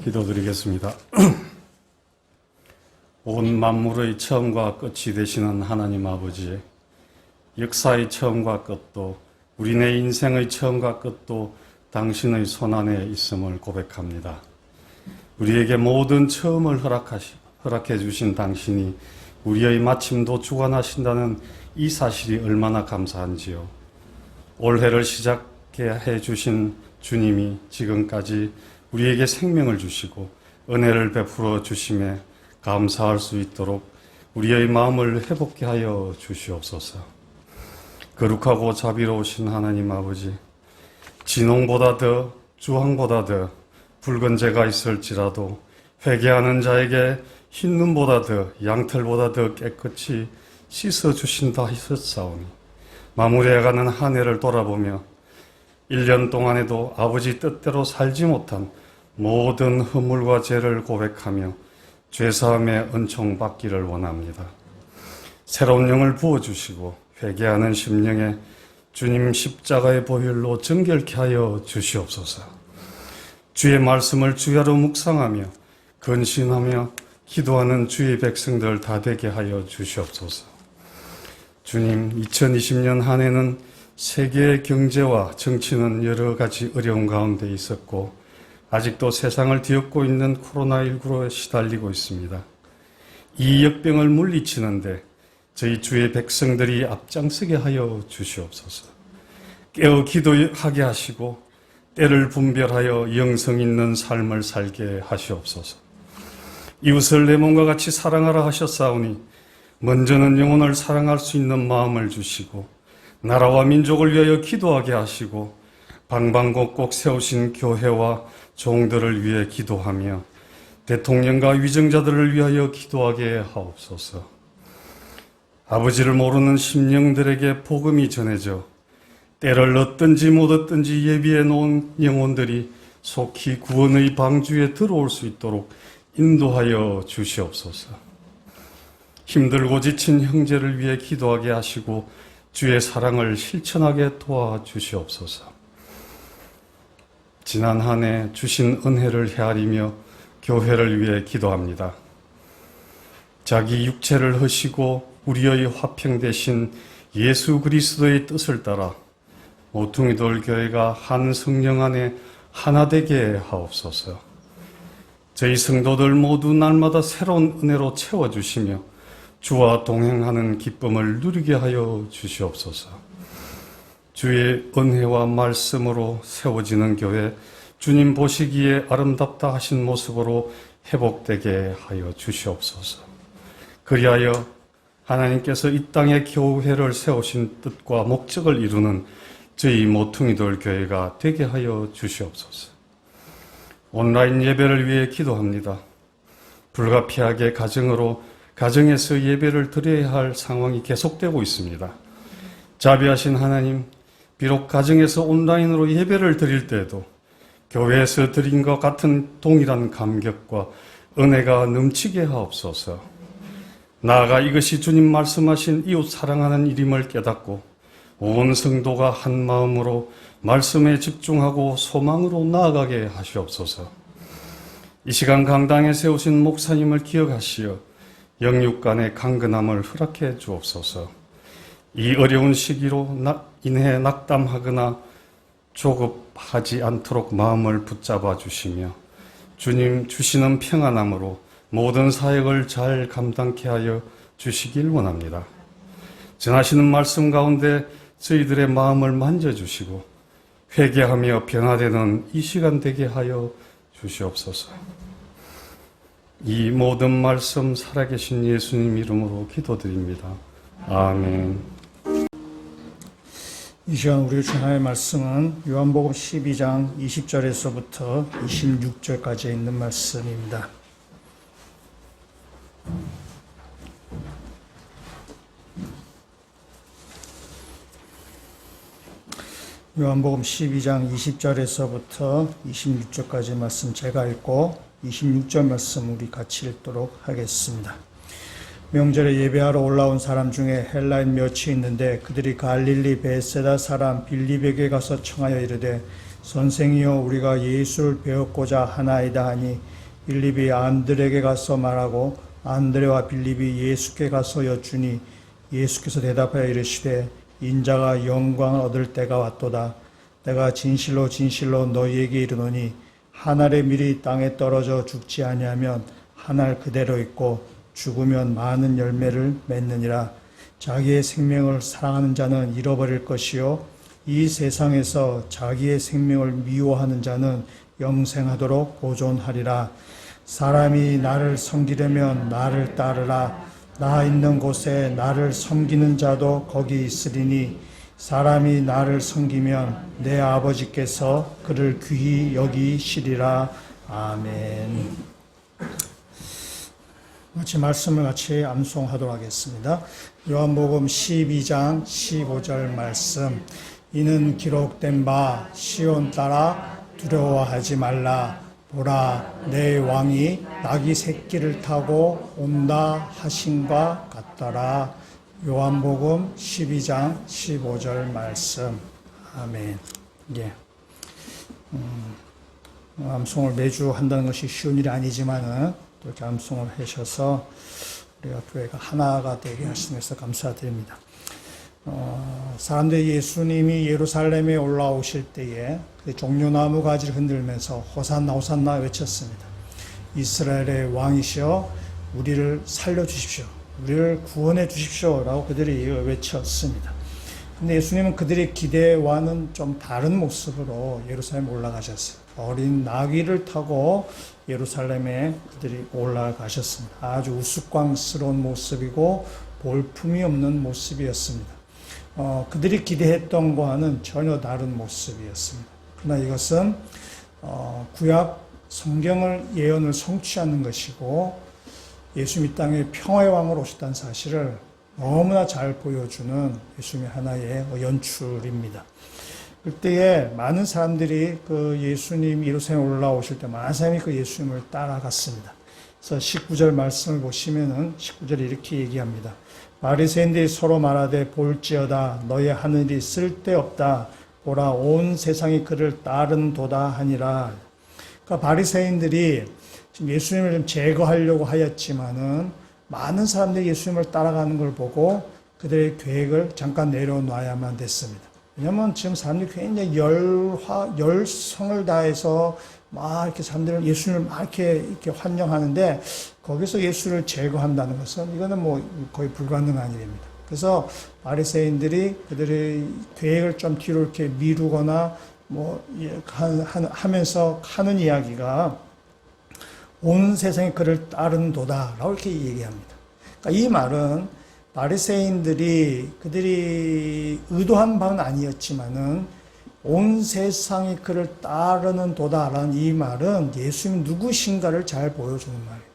기도드리겠습니다. 온 만물의 처음과 끝이 되시는 하나님 아버지, 역사의 처음과 끝도 우리네 인생의 처음과 끝도 당신의 손안에 있음을 고백합니다. 우리에게 모든 처음을 허락해 주신 당신이 우리의 마침도 주관하신다는 이 사실이 얼마나 감사한지요. 올해를 시작해 주신 주님이 지금까지 우리에게 생명을 주시고 은혜를 베풀어 주심에 감사할 수 있도록 우리의 마음을 회복케 하여 주시옵소서. 거룩하고 자비로우신 하나님 아버지, 진홍보다 더 주황보다 더 붉은 재가 있을지라도 회개하는 자에게 흰 눈보다 더 양털보다 더 깨끗이 씻어주신다 하셨사오니 마무리해가는 한 해를 돌아보며 1년 동안에도 아버지 뜻대로 살지 못한 모든 허물과 죄를 고백하며 죄사함의 은총 받기를 원합니다. 새로운 영을 부어주시고 회개하는 심령에 주님 십자가의 보혈로 정결케 하여 주시옵소서. 주의 말씀을 주야로 묵상하며 근신하며 기도하는 주의 백성들 다 되게 하여 주시옵소서. 주님, 2020년 한 해는 세계의 경제와 정치는 여러 가지 어려운 가운데 있었고 아직도 세상을 뒤엎고 있는 코로나19로 시달리고 있습니다. 이 역병을 물리치는데 저희 주의 백성들이 앞장서게 하여 주시옵소서. 깨어 기도하게 하시고 때를 분별하여 영성 있는 삶을 살게 하시옵소서. 이웃을 내 몸과 같이 사랑하라 하셨사오니 먼저는 영혼을 사랑할 수 있는 마음을 주시고 나라와 민족을 위하여 기도하게 하시고 방방곡곡 세우신 교회와 종들을 위해 기도하며 대통령과 위정자들을 위하여 기도하게 하옵소서. 아버지를 모르는 심령들에게 복음이 전해져 때를 얻든지 못 얻든지 예비해 놓은 영혼들이 속히 구원의 방주에 들어올 수 있도록 인도하여 주시옵소서. 힘들고 지친 형제를 위해 기도하게 하시고 주의 사랑을 실천하게 도와주시옵소서. 지난 한 해 주신 은혜를 헤아리며 교회를 위해 기도합니다. 자기 육체를 허시고 우리의 화평 되신 예수 그리스도의 뜻을 따라 모퉁이돌 교회가 한 성령 안에 하나 되게 하옵소서. 저희 성도들 모두 날마다 새로운 은혜로 채워주시며 주와 동행하는 기쁨을 누리게 하여 주시옵소서. 주의 은혜와 말씀으로 세워지는 교회, 주님 보시기에 아름답다 하신 모습으로 회복되게 하여 주시옵소서. 그리하여 하나님께서 이 땅에 교회를 세우신 뜻과 목적을 이루는 저희 모퉁이돌 교회가 되게 하여 주시옵소서. 온라인 예배를 위해 기도합니다. 불가피하게 가정에서 예배를 드려야 할 상황이 계속되고 있습니다. 자비하신 하나님, 비록 가정에서 온라인으로 예배를 드릴 때에도 교회에서 드린 것 같은 동일한 감격과 은혜가 넘치게 하옵소서. 나아가 이것이 주님 말씀하신 이웃 사랑하는 일임을 깨닫고 온 성도가 한 마음으로 말씀에 집중하고 소망으로 나아가게 하시옵소서. 이 시간 강당에 세우신 목사님을 기억하시어 영육 간의 강건함을 허락해 주옵소서. 이 어려운 시기로 인해 낙담하거나 조급하지 않도록 마음을 붙잡아 주시며 주님 주시는 평안함으로 모든 사역을 잘 감당케 하여 주시길 원합니다. 전하시는 말씀 가운데 저희들의 마음을 만져주시고 회개하며 변화되는 이 시간 되게 하여 주시옵소서. 이 모든 말씀 살아계신 예수님 이름으로 기도드립니다. 아멘. 이 시간 우리 주나의 말씀은 요한복음 12장 20절에서부터 26절까지 있는 말씀입니다. 요한복음 12장 20절에서부터 26절까지 말씀 제가 읽고 26절 말씀 우리 같이 읽도록 하겠습니다. 명절에 예배하러 올라온 사람 중에 헬라인 몇이 있는데 그들이 갈릴리 베세다 사람 빌립에게 가서 청하여 이르되 선생이여 우리가 예수를 배웠고자 하나이다 하니 빌립이 안드레에게 가서 말하고 안드레와 빌립이 예수께 가서 여쭈니 예수께서 대답하여 이르시되 인자가 영광을 얻을 때가 왔도다. 내가 진실로 진실로 너희에게 이르노니 한 알의 밀이 땅에 떨어져 죽지 아니하면 한 알 그대로 있고 죽으면 많은 열매를 맺느니라. 자기의 생명을 사랑하는 자는 잃어버릴 것이요 이 세상에서 자기의 생명을 미워하는 자는 영생하도록 보존하리라. 사람이 나를 섬기려면 나를 따르라. 나 있는 곳에 나를 섬기는 자도 거기 있으리니 사람이 나를 섬기면 내 아버지께서 그를 귀히 여기시리라. 아멘. 같이 말씀을 같이 암송하도록 하겠습니다. 요한복음 12장 15절 말씀. 이는 기록된 바 시온 따라 두려워하지 말라. 보라 내 왕이 나귀 새끼를 타고 온다 하신과 같더라. 요한복음 12장 15절 말씀. 아멘. 예. 암송을 매주 한다는 것이 쉬운 일이 아니지만은 또 이렇게 암송을 하셔서 우리가 교회가 하나가 되게 하시면서 감사드립니다. 사람들이 예수님이 예루살렘에 올라오실 때에 그 종려나무 가지를 흔들면서 호산나 호산나 외쳤습니다. 이스라엘의 왕이시여 우리를 살려주십시오. 우리를 구원해 주십시오. 라고 그들이 외쳤습니다. 근데 예수님은 그들의 기대와는 좀 다른 모습으로 예루살렘에 올라가셨어요. 어린 나귀를 타고 예루살렘에 그들이 올라가셨습니다. 아주 우스꽝스러운 모습이고 볼품이 없는 모습이었습니다. 그들이 기대했던 것과는 전혀 다른 모습이었습니다. 그러나 이것은 구약 성경을 예언을 성취하는 것이고 예수님 이 땅에 평화의 왕으로 오셨다는 사실을 너무나 잘 보여주는 예수님의 하나의 연출입니다. 그때에 많은 사람들이 그 예수님 예루살렘에 올라오실 때 많은 사람이 그 예수님을 따라갔습니다. 그래서 19절 말씀을 보시면은 19절에 이렇게 얘기합니다. 바리새인들이 서로 말하되 볼지어다 너희 하늘이 쓸데없다. 보라 온 세상이 그를 따른도다 하니라. 그러니까 바리새인들이 지금 예수님을 좀 제거하려고 하였지만은 많은 사람들이 예수님을 따라가는 걸 보고 그들의 계획을 잠깐 내려놔야만 됐습니다. 왜냐하면 지금 사람들이 굉장히 열성을 다해서 막 이렇게 사람들을 예수님을 막 이렇게 환영하는데 거기서 예수를 제거한다는 것은 이거는 뭐 거의 불가능한 일입니다. 그래서 바리새인들이 그들의 계획을 좀 뒤로 이렇게 미루거나 뭐 하면서 하는 이야기가 온 세상이 그를 따른도다라고 이렇게 얘기합니다. 그러니까 이 말은 바리새인들이 그들이 의도한 바는 아니었지만은 온 세상이 그를 따르는 도다라는 이 말은 예수님 누구신가를 잘 보여주는 말이에요.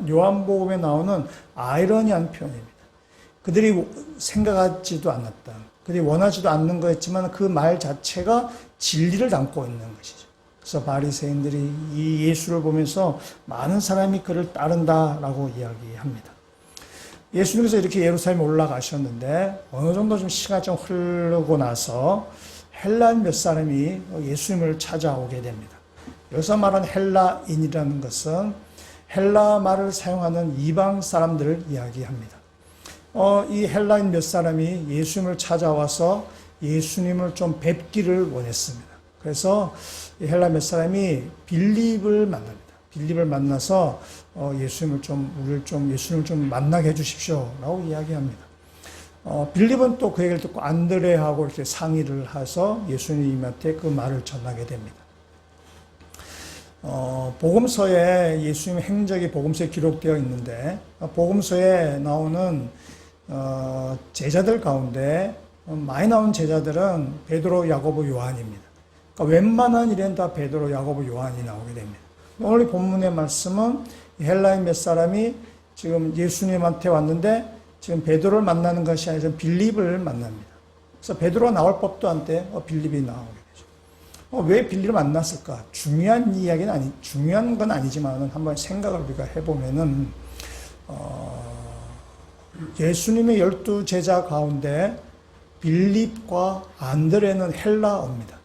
요한복음에 나오는 아이러니한 표현입니다. 그들이 생각하지도 않았다. 그들이 원하지도 않는 거였지만 그 말 자체가 진리를 담고 있는 것이죠. 그래서 바리새인들이 이 예수를 보면서 많은 사람이 그를 따른다라고 이야기합니다. 예수님께서 이렇게 예루살렘에 올라가셨는데 어느 정도 좀 시간이 좀 흐르고 나서 헬라인 몇 사람이 예수님을 찾아오게 됩니다. 여기서 말하는 헬라인이라는 것은 헬라 말을 사용하는 이방 사람들을 이야기합니다. 이 헬라인 몇 사람이 예수님을 찾아와서 예수님을 좀 뵙기를 원했습니다. 그래서 헬라 몇 사람이 빌립을 만납니다. 빌립을 만나서 예수님을 좀 만나게 해주십시오라고 이야기합니다. 빌립은 또 그 얘기를 듣고 안드레하고 이렇게 상의를 해서 예수님한테 그 말을 전하게 됩니다. 복음서에 예수님의 행적이 복음서에 기록되어 있는데 복음서에 나오는 제자들 가운데 많이 나온 제자들은 베드로, 야고보, 요한입니다. 그러니까 웬만한 일엔 다 베드로, 야고보, 요한이 나오게 됩니다. 오늘 본문의 말씀은 헬라인 몇 사람이 지금 예수님한테 왔는데 지금 베드로를 만나는 것이 아니라 빌립을 만납니다. 그래서 베드로가 나올 법도 한데 빌립이 나오게 되죠. 왜 빌립을 만났을까? 중요한 건 아니지만 한번 생각을 우리가 해보면은 예수님의 12 제자 가운데 빌립과 안드레는 헬라어입니다.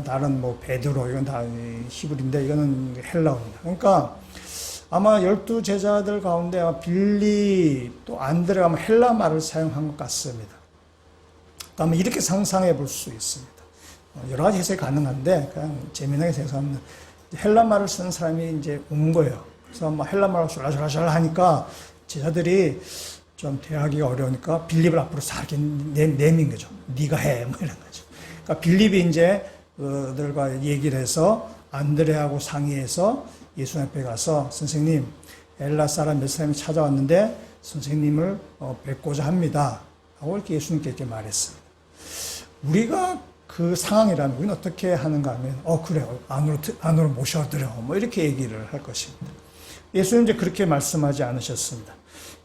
다른 뭐 베드로 이건 다 히브리인데 이거는 헬라어입니다. 그러니까 아마 12제자들 가운데 아마 빌립 또 안드레가 아마 헬라 말을 사용한 것 같습니다. 아마 이렇게 상상해 볼 수 있습니다. 여러 가지 해석이 가능한데 그냥 재미나게 생각하면 헬라 말을 쓰는 사람이 이제 온 거예요. 그래서 막 헬라 말을 쫄라쫄라쫄라 하니까 제자들이 좀 대하기가 어려우니까 빌립을 앞으로 싹 내민 거죠. 네가 해, 뭐 이런 거죠. 그러니까 빌립이 이제 그들과 얘기를 해서 안드레하고 상의해서 예수 앞에 가서 선생님, 엘라 사람 몇 사람이 찾아왔는데 선생님을 뵙고자 합니다. 하고 이렇게 예수님께 이렇게 말했습니다. 우리가 그 상황이라면 우리는 어떻게 하는가 하면 그래 안으로 모셔드려 뭐 이렇게 얘기를 할 것입니다. 예수님 이제 그렇게 말씀하지 않으셨습니다.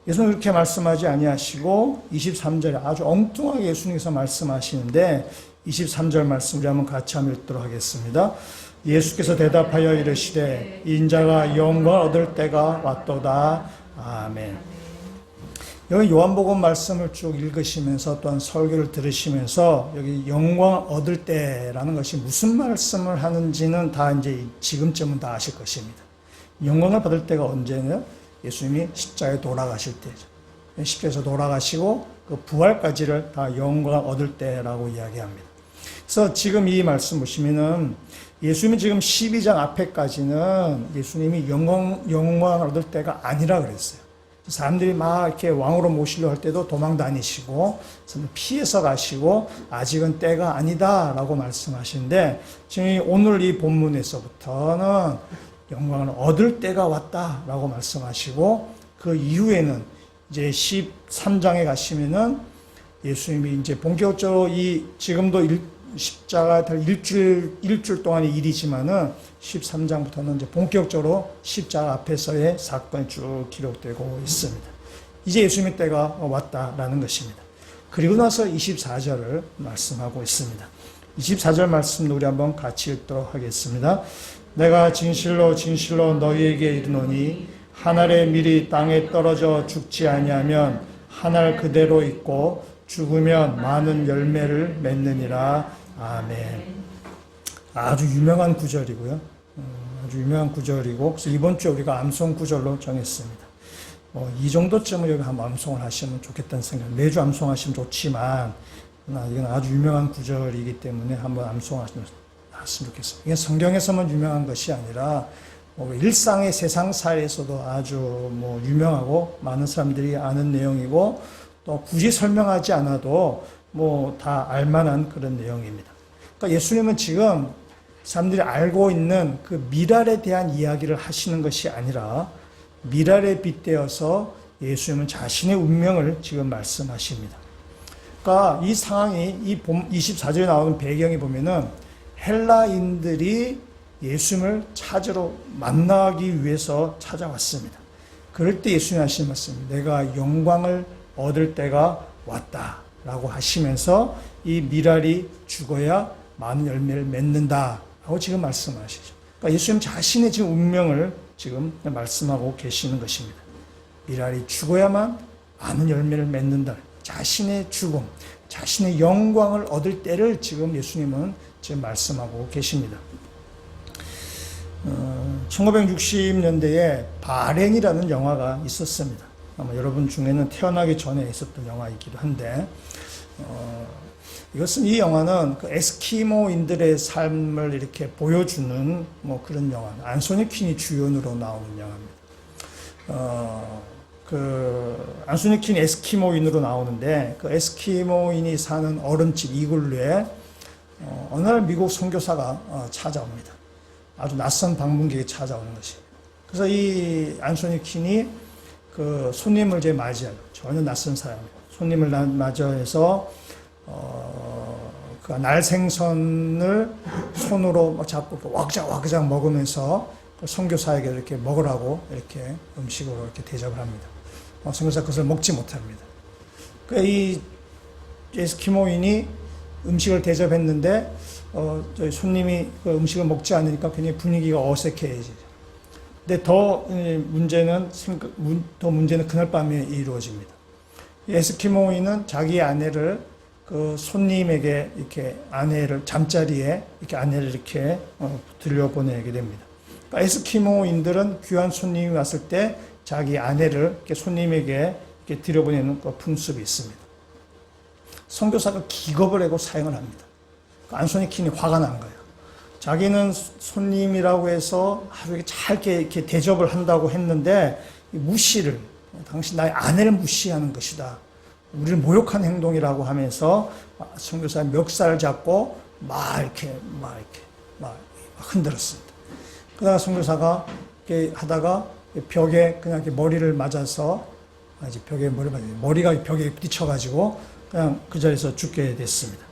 예수님 그렇게 말씀하지 아니하시고 23절에 아주 엉뚱하게 예수님께서 말씀하시는데 23절 말씀 우리 한번 같이 한번 읽도록 하겠습니다. 예수께서 대답하여 이르시되 인자가 영광을 얻을 때가 왔도다. 아멘. 여기 요한복음 말씀을 쭉 읽으시면서 또한 설교를 들으시면서 여기 영광 얻을 때라는 것이 무슨 말씀을 하는지는 다 이제 지금쯤은 다 아실 것입니다. 영광을 받을 때가 언제냐? 예수님이 십자가에 돌아가실 때죠. 십자가에서 돌아가시고 그 부활까지를 다 영광을 얻을 때라고 이야기합니다. 그래서 지금 이 말씀 보시면은 예수님이 지금 12장 앞에까지는 예수님이 영광을 얻을 때가 아니라 그랬어요. 사람들이 막 이렇게 왕으로 모시려 할 때도 도망 다니시고 피해서 가시고 아직은 때가 아니다라고 말씀하시는데 지금 오늘 이 본문에서부터는 영광을 얻을 때가 왔다라고 말씀하시고 그 이후에는 이제 13장에 가시면은 예수님이 이제 본격적으로 지금도 십자가 달 일주일 동안의 일이지만은 13장부터는 이제 본격적으로 십자가 앞에서의 사건이 쭉 기록되고 있습니다. 이제 예수님의 때가 왔다라는 것입니다. 그리고 나서 24절을 말씀하고 있습니다. 24절 말씀 우리 한번 같이 읽도록 하겠습니다. 내가 진실로 진실로 너희에게 이르노니 한 알의 밀이 땅에 떨어져 죽지 아니하면 한 알 그대로 있고 죽으면 많은 열매를 맺느니라. 아멘. 아주 유명한 구절이고요. 아주 유명한 구절이고 그래서 이번 주에 우리가 암송 구절로 정했습니다. 이 정도쯤은 여기 한번 암송을 하시면 좋겠다는 생각. 매주 암송하시면 좋지만 이건 아주 유명한 구절이기 때문에 한번 암송하시면 좋겠습니다. 이게 성경에서만 유명한 것이 아니라 일상의 세상 사회에서도 아주 유명하고 많은 사람들이 아는 내용이고 또 굳이 설명하지 않아도 다 알만한 그런 내용입니다. 그러니까 예수님은 지금 사람들이 알고 있는 그 미랄에 대한 이야기를 하시는 것이 아니라 미랄에 빗대어서 예수님은 자신의 운명을 지금 말씀하십니다. 그러니까 이 상황이 이 24절에 나오는 배경이 보면은 헬라인들이 예수님을 찾으러 만나기 위해서 찾아왔습니다. 그럴 때 예수님이 하신 말씀, 내가 영광을 얻을 때가 왔다라고 하시면서 이 미랄이 죽어야 많은 열매를 맺는다라고 지금 말씀하시죠. 그러니까 예수님 자신의 지금 운명을 지금 말씀하고 계시는 것입니다. 미랄이 죽어야만 많은 열매를 맺는다. 자신의 죽음, 자신의 영광을 얻을 때를 지금 예수님은 지금 말씀하고 계십니다. 1960년대에 바랭이라는 영화가 있었습니다. 아마 여러분 중에는 태어나기 전에 있었던 영화이기도 한데, 이 영화는 그 에스키모인들의 삶을 이렇게 보여주는 그런 영화. 안소니 퀸이 주연으로 나오는 영화입니다. 안소니 퀸이 에스키모인으로 나오는데, 그 에스키모인이 사는 얼음집 이글루에 어느 날 미국 선교사가 찾아옵니다. 아주 낯선 방문객이 찾아오는 것입니다. 그래서 이 안소니 퀸이 그 손님을 이제 맞이하고 전혀 낯선 사람이에요. 손님을 맞이해서 그 날생선을 손으로 막 잡고 와그작 먹으면서 선교사에게 이렇게 먹으라고 이렇게 음식으로 이렇게 대접을 합니다. 선교사 그것을 먹지 못합니다. 이 에스키모인이 음식을 대접했는데 저희 손님이 그 음식을 먹지 않으니까 굉장히 분위기가 어색해지죠. 근데 더 문제는 그날 밤에 이루어집니다. 에스키모인은 자기 아내를 그 손님에게 이렇게 아내를 잠자리에 이렇게 아내를 이렇게 들여보내게 됩니다. 그러니까 에스키모인들은 귀한 손님이 왔을 때 자기 아내를 이렇게 손님에게 이렇게 들여보내는 그 풍습이 있습니다. 선교사가 기겁을 하고 사용을 합니다. 안소니킨이 화가 난 거예요. 자기는 손님이라고 해서 아주 잘 이렇게 대접을 한다고 했는데 무시를, 당신 나의 아내를 무시하는 것이다. 우리를 모욕한 행동이라고 하면서 선교사 멱살을 잡고 막 이렇게 흔들었습니다. 그러다가 선교사가 이렇게 하다가 벽에 그냥 이렇게 머리를 맞아서 이제 벽에 머리가 벽에 부딪혀가지고 그냥 그 자리에서 죽게 됐습니다.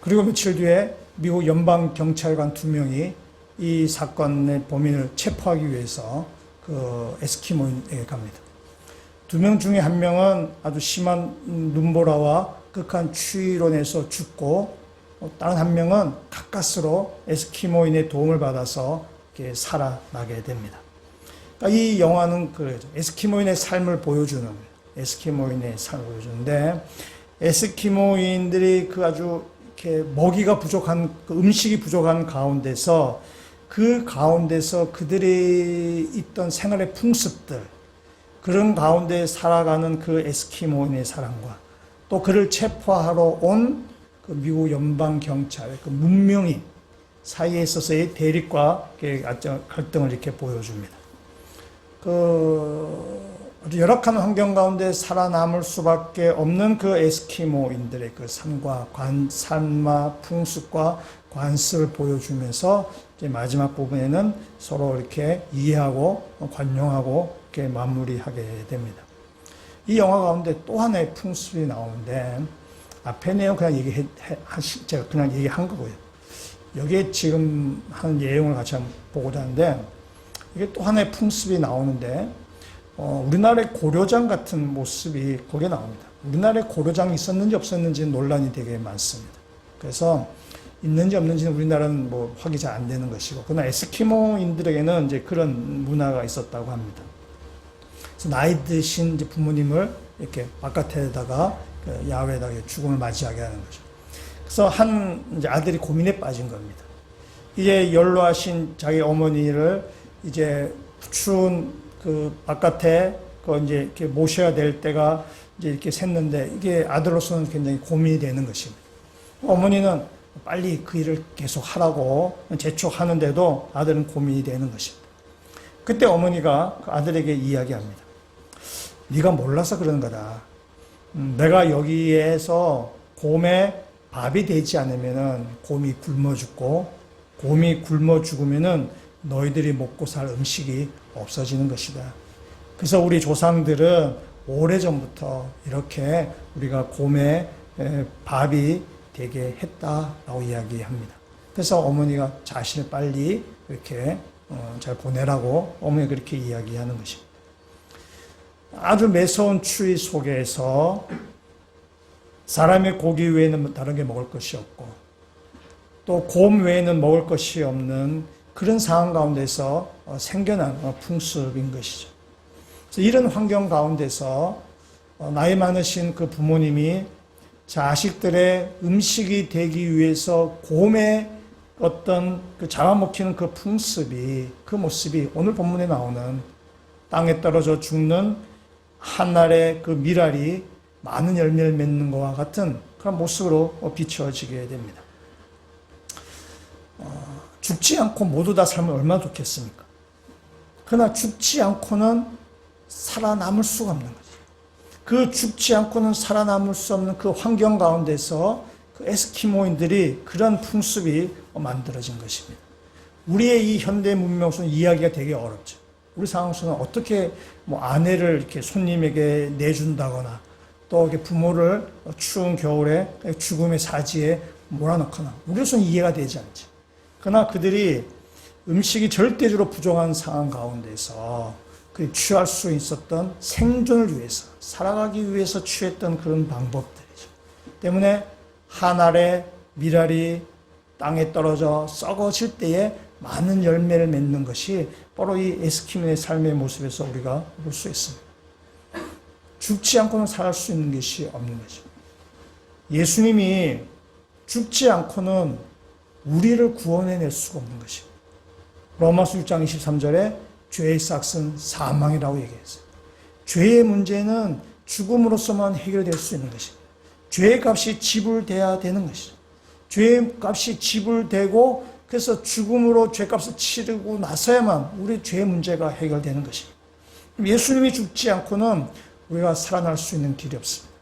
그리고 며칠 뒤에 미국 연방 경찰관 2명이 이 사건의 범인을 체포하기 위해서 그 에스키모인에게 갑니다. 2명 중에 1명은 아주 심한 눈보라와 극한 추위로 인해서 죽고, 다른 1명은 가까스로 에스키모인의 도움을 받아서 이렇게 살아나게 됩니다. 그러니까 이 영화는 그래죠. 에스키모인의 삶을 보여주는, 에스키모인의 삶을 보여주는데, 에스키모인들이 그 아주 이렇게 먹이가 부족한, 그 음식이 부족한 가운데서 그 가운데서 그들이 있던 생활의 풍습들, 그런 가운데 살아가는 그 에스키모인의 사랑과 또 그를 체포하러 온 그 미국 연방 경찰, 그 문명인 사이에 있어서의 대립과 갈등을 이렇게 보여줍니다. 아주 열악한 환경 가운데 살아남을 수밖에 없는 그 에스키모인들의 그 삶과 풍습과 관습을 보여주면서 이제 마지막 부분에는 서로 이렇게 이해하고 관용하고 이렇게 마무리하게 됩니다. 이 영화 가운데 또 하나의 풍습이 나오는데, 앞에 내용 그냥 제가 그냥 얘기한 거고요. 여기에 지금 하는 내용을 같이 한번 보고자 하는데, 이게 또 하나의 풍습이 나오는데, 우리나라의 고려장 같은 모습이 거기에 나옵니다. 우리나라에 고려장이 있었는지 없었는지 논란이 되게 많습니다. 그래서 있는지 없는지는 우리나라는 뭐 확인이 잘 안 되는 것이고, 그러나 에스키모인들에게는 이제 그런 문화가 있었다고 합니다. 그래서 나이 드신 이제 부모님을 이렇게 바깥에다가 야외에다가 죽음을 맞이하게 하는 거죠. 그래서 한 이제 아들이 고민에 빠진 겁니다. 이제 연로하신 자기 어머니를 이제 추운 그 바깥에 그 이제 이렇게 모셔야 될 때가 이제 이렇게 샜는데, 이게 아들로서는 굉장히 고민이 되는 것입니다. 어머니는 빨리 그 일을 계속 하라고 재촉하는데도 아들은 고민이 되는 것입니다. 그때 어머니가 그 아들에게 이야기합니다. 네가 몰라서 그러는 거다. 내가 여기에서 곰에 밥이 되지 않으면은 곰이 굶어 죽고, 곰이 굶어 죽으면은 너희들이 먹고 살 음식이 없어지는 것이다. 그래서 우리 조상들은 오래전부터 이렇게 우리가 곰에 밥이 되게 했다라고 이야기합니다. 그래서 어머니가 자신을 빨리 이렇게 잘 보내라고 어머니가 그렇게 이야기하는 것입니다. 아주 매서운 추위 속에서 사람의 고기 외에는 다른 게 먹을 것이 없고, 또 곰 외에는 먹을 것이 없는 그런 상황 가운데서 생겨난 풍습인 것이죠. 그래서 이런 환경 가운데서 나이 많으신 그 부모님이 자식들의 음식이 되기 위해서 곰의 어떤 그 잡아먹히는 그 풍습이, 그 모습이 오늘 본문에 나오는 땅에 떨어져 죽는 한날의 그 밀알이 많은 열매를 맺는 것과 같은 그런 모습으로 비춰지게 됩니다. 죽지 않고 모두 다 살면 얼마나 좋겠습니까? 그러나 죽지 않고는 살아남을 수가 없는 거죠. 그 죽지 않고는 살아남을 수 없는 그 환경 가운데서 그 에스키모인들이 그런 풍습이 만들어진 것입니다. 우리의 이 현대 문명에서는 이야기가 되게 어렵죠. 우리 상황에서는 어떻게 뭐 아내를 이렇게 손님에게 내준다거나, 또 이렇게 부모를 추운 겨울에 죽음의 사지에 몰아넣거나, 우리로서는 이해가 되지 않지. 그러나 그들이 음식이 절대적으로 부족한 상황 가운데서 그 취할 수 있었던 생존을 위해서, 살아가기 위해서 취했던 그런 방법들이죠. 때문에 한 알의 밀알이 땅에 떨어져 썩어질 때에 많은 열매를 맺는 것이 바로 이 에스키모의 삶의 모습에서 우리가 볼 수 있습니다. 죽지 않고는 살 수 있는 것이 없는 거죠. 예수님이 죽지 않고는 우리를 구원해낼 수가 없는 것입니다. 로마서 6장 23절에 죄의 삭은 사망이라고 얘기했어요. 죄의 문제는 죽음으로서만 해결될 수 있는 것입니다. 죄의 값이 지불돼야 되는 것이죠. 죄의 값이 지불되고 그래서 죽음으로 죄값을 치르고 나서야만 우리 죄의 문제가 해결되는 것입니다. 예수님이 죽지 않고는 우리가 살아날 수 있는 길이 없습니다.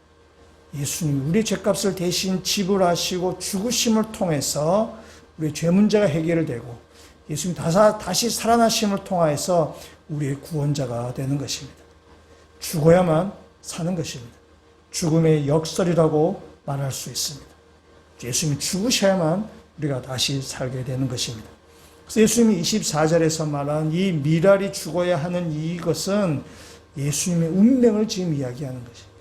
예수님이 우리 죄값을 대신 지불하시고 죽으심을 통해서 우리의 죄 문제가 해결되고 예수님 다시 살아나심을 통하여서 우리의 구원자가 되는 것입니다. 죽어야만 사는 것입니다. 죽음의 역설이라고 말할 수 있습니다. 예수님이 죽으셔야만 우리가 다시 살게 되는 것입니다. 그래서 예수님이 24절에서 말한 이 미랄이 죽어야 하는 이것은 예수님의 운명을 지금 이야기하는 것입니다.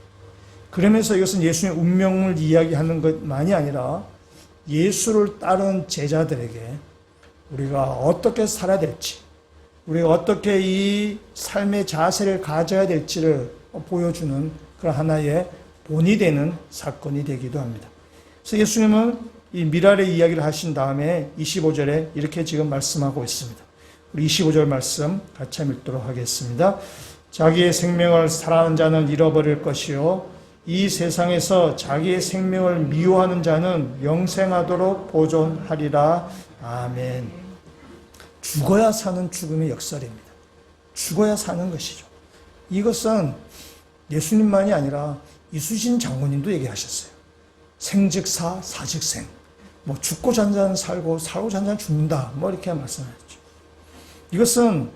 그러면서 이것은 예수님의 운명을 이야기하는 것만이 아니라 예수를 따르는 제자들에게 우리가 어떻게 살아야 될지, 우리가 어떻게 이 삶의 자세를 가져야 될지를 보여주는 그런 하나의 본이 되는 사건이 되기도 합니다. 그래서 예수님은 이 미랄의 이야기를 하신 다음에 25절에 이렇게 지금 말씀하고 있습니다. 우리 25절 말씀 같이 읽도록 하겠습니다. 자기의 생명을 사랑하는 자는 잃어버릴 것이요 이 세상에서 자기의 생명을 미워하는 자는 영생하도록 보존하리라. 아멘. 죽어야 사는 죽음의 역설입니다. 죽어야 사는 것이죠. 이것은 예수님만이 아니라 이수신 장로님도 얘기하셨어요. 생즉사, 사즉생. 죽고 잔 자는 살고, 살고 잔 자는 죽는다. 이렇게 말씀하셨죠. 이것은,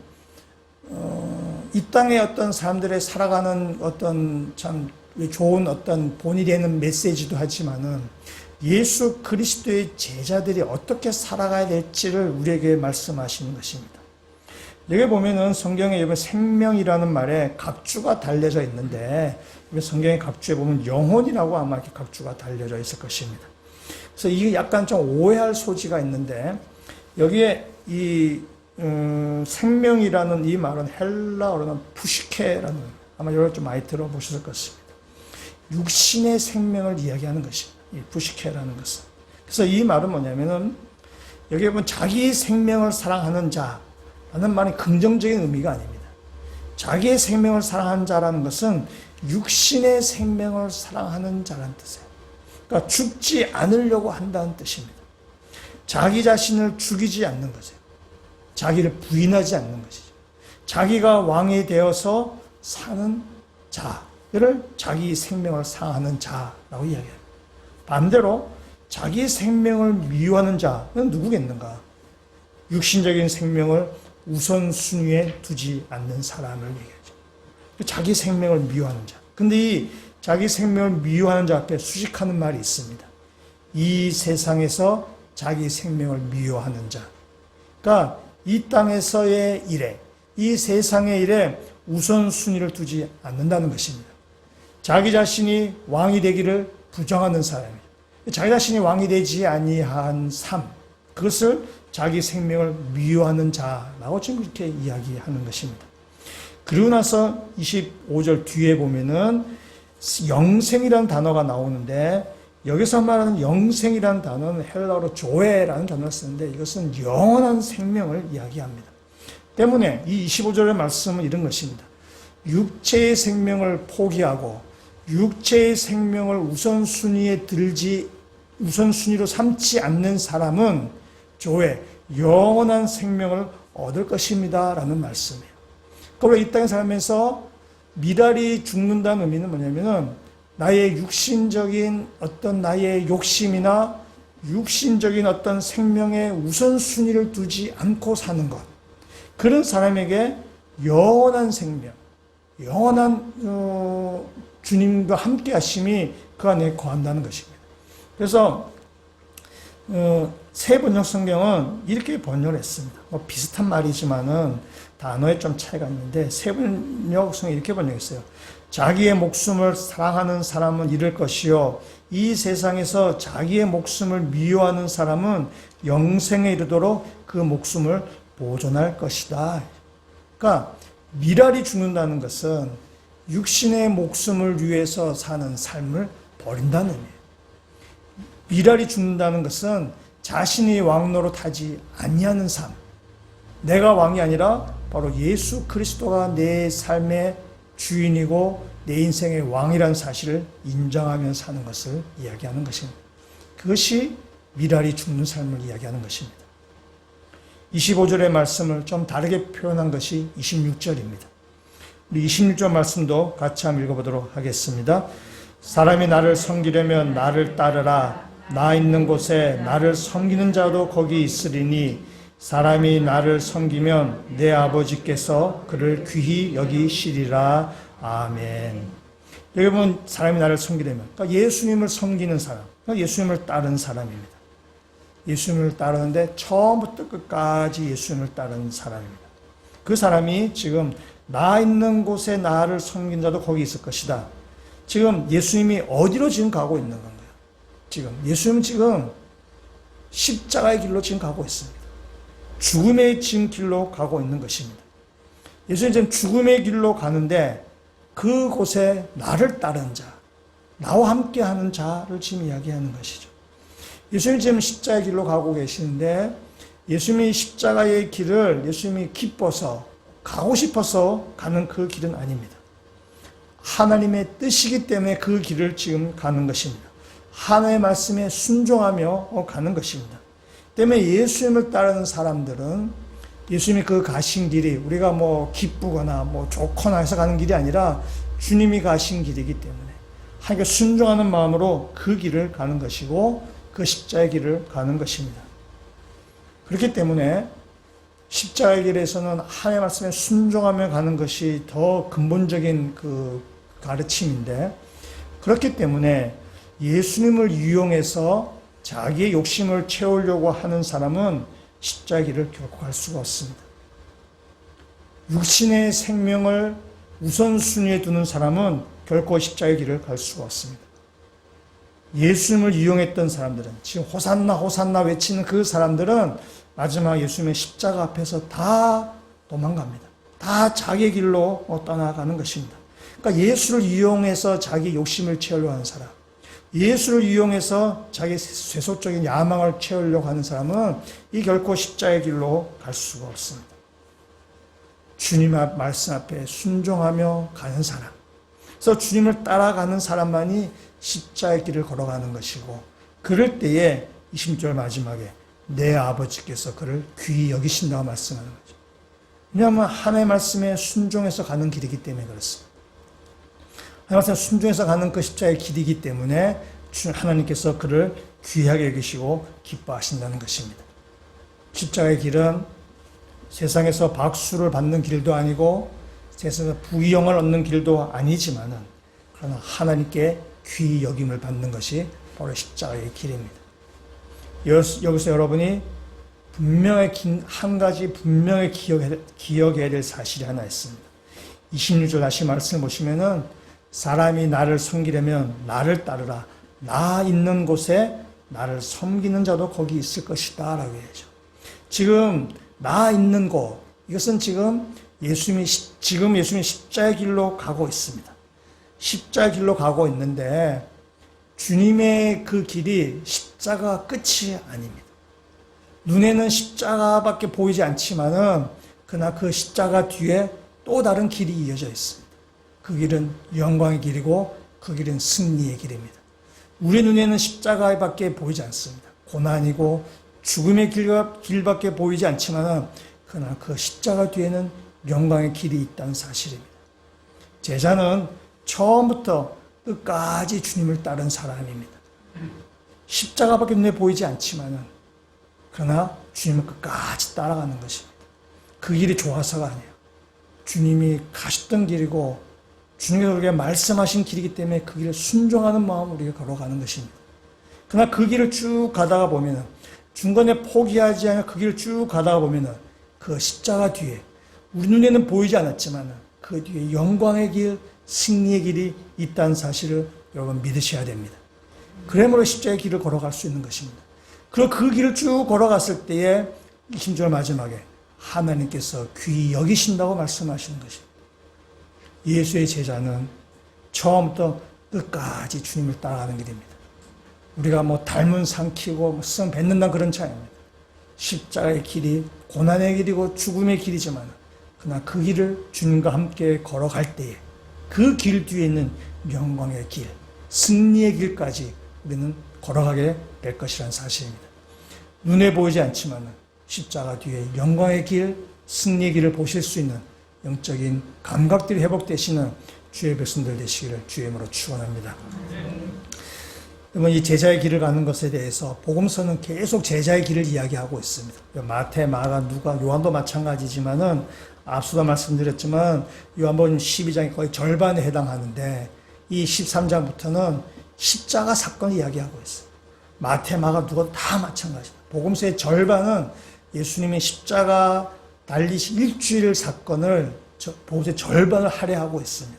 이 땅의 어떤 사람들의 살아가는 어떤 참 좋은 어떤 본이 되는 메시지도 하지만은 예수 그리스도의 제자들이 어떻게 살아가야 될지를 우리에게 말씀하시는 것입니다. 여기 보면은 성경에 여기 생명이라는 말에 각주가 달려져 있는데 성경의 각주에 보면 영혼이라고 아마 이렇게 각주가 달려져 있을 것입니다. 그래서 이게 약간 좀 오해할 소지가 있는데 여기에 이 생명이라는 이 말은 헬라어로는 푸시케라는 아마 여러분 좀 많이 들어보셨을 것입니다. 육신의 생명을 이야기하는 것입니다. 이 푸시케라는 것은. 그래서 이 말은 뭐냐면은 여기에 보면 자기의 생명을 사랑하는 자라는 말이 긍정적인 의미가 아닙니다. 자기의 생명을 사랑하는 자라는 것은 육신의 생명을 사랑하는 자라는 뜻이에요. 그러니까 죽지 않으려고 한다는 뜻입니다. 자기 자신을 죽이지 않는 것이에요. 자기를 부인하지 않는 것이죠. 자기가 왕이 되어서 사는 자를 자기 생명을 사랑하는 자라고 이야기합니다. 반대로 자기 생명을 미워하는 자는 누구겠는가? 육신적인 생명을 우선순위에 두지 않는 사람을 얘기하죠. 자기 생명을 미워하는 자. 근데 이 자기 생명을 미워하는 자 앞에 수식하는 말이 있습니다. 이 세상에서 자기 생명을 미워하는 자. 그러니까 이 땅에서의 일에, 이 세상의 일에 우선순위를 두지 않는다는 것입니다. 자기 자신이 왕이 되기를 부정하는 사람이에요. 자기 자신이 왕이 되지 아니한 삶, 그것을 자기 생명을 미워하는 자라고 지금 그렇게 이야기하는 것입니다. 그리고 나서 25절 뒤에 보면은 영생이라는 단어가 나오는데 여기서 말하는 영생이라는 단어는 헬라어로 조에라는 단어를 쓰는데 이것은 영원한 생명을 이야기합니다. 때문에 이 25절의 말씀은 이런 것입니다. 육체의 생명을 포기하고 육체의 생명을 우선순위로 삼지 않는 사람은 조에 영원한 생명을 얻을 것입니다. 라는 말씀이에요. 그러니까 이 땅에 살면서 미랄이 죽는다는 의미는 뭐냐면은 나의 육신적인 어떤 나의 욕심이나 육신적인 어떤 생명의 우선순위를 두지 않고 사는 것. 그런 사람에게 영원한 생명, 영원한 주님과 함께 하심이 그 안에 거한다는 것입니다. 그래서 새 번역 성경은 이렇게 번역을 했습니다. 비슷한 말이지만은 단어에 좀 차이가 있는데 새 번역 성경이 이렇게 번역했어요. 자기의 목숨을 사랑하는 사람은 잃을 것이요 이 세상에서 자기의 목숨을 미워하는 사람은 영생에 이르도록 그 목숨을 보존할 것이다. 그러니까 미랄이 죽는다는 것은 육신의 목숨을 위해서 사는 삶을 버린다는 의미예요. 미랄이 죽는다는 것은 자신이 왕노릇하지 아니하는 삶, 내가 왕이 아니라 바로 예수 그리스도가 내 삶의 주인이고 내 인생의 왕이라는 사실을 인정하며 사는 것을 이야기하는 것입니다. 그것이 미랄이 죽는 삶을 이야기하는 것입니다. 25절의 말씀을 좀 다르게 표현한 것이 26절입니다. 우리 26절 말씀도 같이 한번 읽어보도록 하겠습니다. 사람이 나를 섬기려면 나를 따르라. 나 있는 곳에 나를 섬기는 자도 거기 있으리니 사람이 나를 섬기면 내 아버지께서 그를 귀히 여기시리라. 아멘. 여러분, 사람이 나를 섬기려면, 그러니까 예수님을 섬기는 사람, 그러니까 예수님을 따르는 사람입니다. 예수님을 따르는데 처음부터 끝까지 예수님을 따르는 사람입니다. 그 사람이 지금 나 있는 곳에 나를 섬긴 자도 거기 있을 것이다. 지금 예수님이 어디로 지금 가고 있는 건가요? 지금 예수님은 지금 십자가의 길로 지금 가고 있습니다. 죽음의 지금 길로 가고 있는 것입니다. 예수님 지금 죽음의 길로 가는데 그곳에 나를 따르는 자, 나와 함께하는 자를 지금 이야기하는 것이죠. 예수님이 지금 십자가의 길로 가고 계시는데 예수님이 십자가의 길을 예수님이 기뻐서 가고 싶어서 가는 그 길은 아닙니다. 하나님의 뜻이기 때문에 그 길을 지금 가는 것입니다. 하나님의 말씀에 순종하며 가는 것입니다. 때문에 예수님을 따르는 사람들은 예수님이 그 가신 길이 우리가 뭐 기쁘거나 뭐 좋거나 해서 가는 길이 아니라 주님이 가신 길이기 때문에 하나님께 순종하는 마음으로 그 길을 가는 것이고 그 십자가의 길을 가는 것입니다. 그렇기 때문에 십자가의 길에서는 하나님의 말씀에 순종하며 가는 것이 더 근본적인 그 가르침인데 그렇기 때문에 예수님을 이용해서 자기의 욕심을 채우려고 하는 사람은 십자가의 길을 결코 갈 수가 없습니다. 육신의 생명을 우선순위에 두는 사람은 결코 십자가의 길을 갈 수가 없습니다. 예수님을 이용했던 사람들은 지금 호산나 호산나 외치는 그 사람들은 마지막 예수님의 십자가 앞에서 다 도망갑니다. 다 자기 길로 떠나가는 것입니다. 그러니까 예수를 이용해서 자기 욕심을 채우려고 하는 사람, 예수를 이용해서 자기 세속적인 야망을 채우려고 하는 사람은 이 결코 십자가의 길로 갈 수가 없습니다. 주님 말씀 앞에 순종하며 가는 사람, 그래서 주님을 따라가는 사람만이 십자가의 길을 걸어가는 것이고 그럴 때에 26절 마지막에 내 아버지께서 그를 귀히 여기신다고 말씀하는 거죠. 왜냐하면 하나님의 말씀에 순종해서 가는 길이기 때문에 그렇습니다. 하나님의 말씀에 순종해서 가는 그 십자가의 길이기 때문에 하나님께서 그를 귀하게 여기시고 기뻐하신다는 것입니다. 십자가의 길은 세상에서 박수를 받는 길도 아니고 세상에서 부귀영화를 얻는 길도 아니지만은 그러나 하나님께 귀히 여김을 받는 것이 바로 십자가의 길입니다. 여기서 여러분이 한 가지 분명히 기억해야 될 사실이 하나 있습니다. 26절 다시 말씀을 보시면은 사람이 나를 섬기려면 나를 따르라. 나 있는 곳에 나를 섬기는 자도 거기 있을 것이다 라고 해야죠. 지금 나 있는 곳, 이것은 지금 예수님이 십자가의 길로 가고 있습니다. 십자가의 길로 가고 있는데 주님의 그 길이 십자가 끝이 아닙니다. 눈에는 십자가밖에 보이지 않지만은 그러나 그 십자가 뒤에 또 다른 길이 이어져 있습니다. 그 길은 영광의 길이고 그 길은 승리의 길입니다. 우리 눈에는 십자가밖에 보이지 않습니다. 고난이고 죽음의 길밖에 보이지 않지만은 그러나 그 십자가 뒤에는 영광의 길이 있다는 사실입니다. 제자는 처음부터 끝까지 주님을 따른 사람입니다. 십자가밖에 눈에 보이지 않지만은 그러나 주님을 끝까지 따라가는 것입니다. 그 길이 좋아서가 아니에요. 주님이 가셨던 길이고 주님께서 우리에게 말씀하신 길이기 때문에 그 길을 순종하는 마음으로 우리가 걸어가는 것입니다. 그러나 그 길을 쭉 가다가 보면은 중간에 포기하지 않고 그 길을 쭉 가다가 보면은 그 십자가 뒤에 우리 눈에는 보이지 않았지만은 그 뒤에 영광의 길, 승리의 길이 있다는 사실을 여러분 믿으셔야 됩니다. 그러므로 십자가의 길을 걸어갈 수 있는 것입니다. 그리고 그 길을 쭉 걸어갔을 때에 20절 마지막에 하나님께서 귀히 여기신다고 말씀하시는 것입니다. 예수의 제자는 처음부터 끝까지 주님을 따라가는 길입니다. 우리가 뭐 닮은 삼키고 뭐 성 뱉는다 그런 차이입니다. 십자가의 길이 고난의 길이고 죽음의 길이지만 그러나 그 길을 주님과 함께 걸어갈 때에 그 길 뒤에 있는 영광의 길, 승리의 길까지 우리는 걸어가게 될 것이라는 사실입니다. 눈에 보이지 않지만 십자가 뒤에 영광의 길, 승리의 길을 보실 수 있는 영적인 감각들이 회복되시는 주의 백성들 되시기를 주의 이름으로 축원합니다. 여러분, 이 제자의 길을 가는 것에 대해서 복음서는 계속 제자의 길을 이야기하고 있습니다. 마태, 마가, 누가, 요한도 마찬가지지만은 앞서도 말씀드렸지만 요한복음 12장이 거의 절반에 해당하는데 이 13장부터는 십자가 사건을 이야기하고 있어요. 마태, 마가, 누가 다 마찬가지입니다. 복음서의 절반은 예수님의 십자가 달리신 일주일 사건을 복음서의 절반을 할애하고 있습니다.